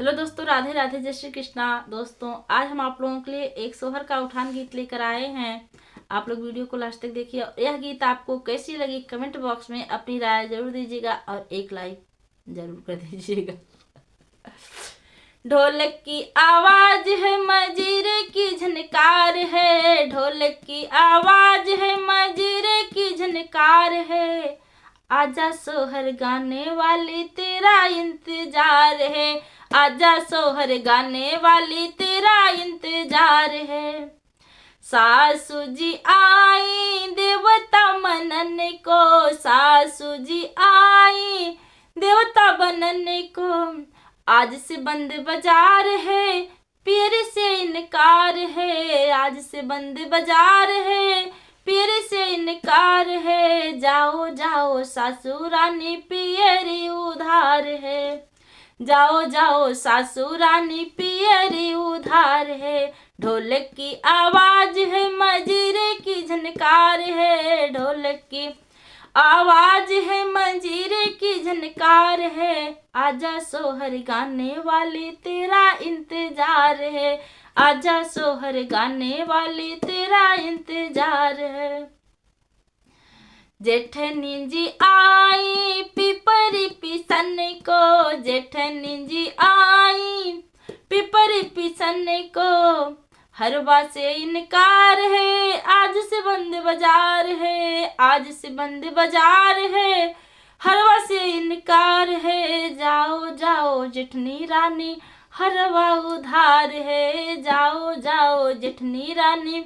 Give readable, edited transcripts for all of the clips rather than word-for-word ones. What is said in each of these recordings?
Hello दोस्तों, राधे राधे, जय श्री कृष्णा। दोस्तों आज हम आप लोगों के लिए एक सोहर का उठान गीत लेकर आए हैं। आप लोग वीडियो को लास्ट तक देखिए। यह गीत आपको कैसी लगी कमेंट बॉक्स में अपनी राय जरूर दीजिएगा और एक लाइक जरूर कर दीजिएगा। ढोलक की आवाज है, मंजीरे की झनकार है। ढोलक की आवाज है, मंजीरे की झनकार है। आजा सोहर गाने वाली तेरा इंतजार है। आजा सोहर गाने वाली तेरा इंतजार है। सासू जी आई देवता मनन को, सासू जी आई देवता बनने को। आज से बंद बाजार है, पीर से इनकार है। आज से बंद बाजार है, पीर से इनकार है। जाओ जाओ सासू रानी पियरी उधार है। जाओ जाओ सासू रानी पियरी उधार है। ढोलक की आवाज है, मंजीरे की झनकार है। ढोलक की आवाज है, मंजीरे की झनकार है। आजा सोहर गाने वाली तेरा इंतजार है। आजा सोहर गाने वाली तेरा इंतजार है। जेठनी जी आई पिपरी पिसन को, जेठनी जी आई पिपरी पिसन को। हरवा से इनकार है, आज से बंद बाजार है। आज से बंद बाजार है, हरवा से इनकार है। जाओ जाओ जेठनी रानी हरवा उधार है। जाओ जाओ जेठनी रानी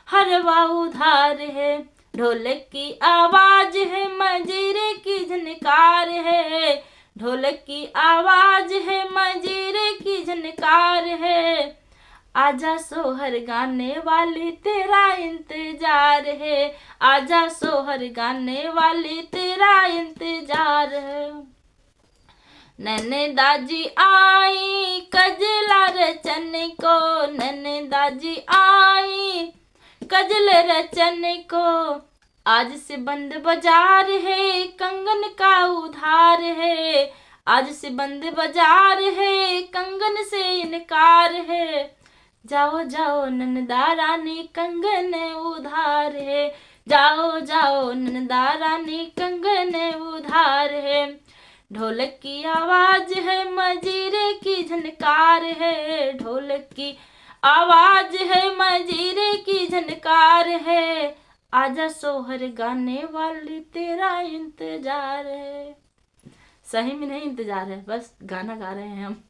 हरवा उधार है। ढोलक की आवाज है, मंजीरे की झनकार है। ढोलक की आवाज है, मंजीरे की झनकार है। आजा सोहर गाने वाली तेरा इंतजार है। आजा सोहर गाने वाली तेरा इंतजार है। ननदाजी आई कजला रचन को, ननदाजी आई कजल रचन को। आज से बंद बाजार है, कंगन का उधार है। आज से बंद बाजार है, कंगन से इनकार है। जाओ जाओ ननदा रानी कंगन उधार है। जाओ जाओ ननदा रानी कंगन उधार है। ढोलक की आवाज है, मंजीरे की झनकार है। ढोलक की आवाज है, मंजीरे की झनकार है। आजा सोहर गाने वाली तेरा इंतजार है। सही में नहीं इंतजार है, बस गाना गा रहे हैं हम।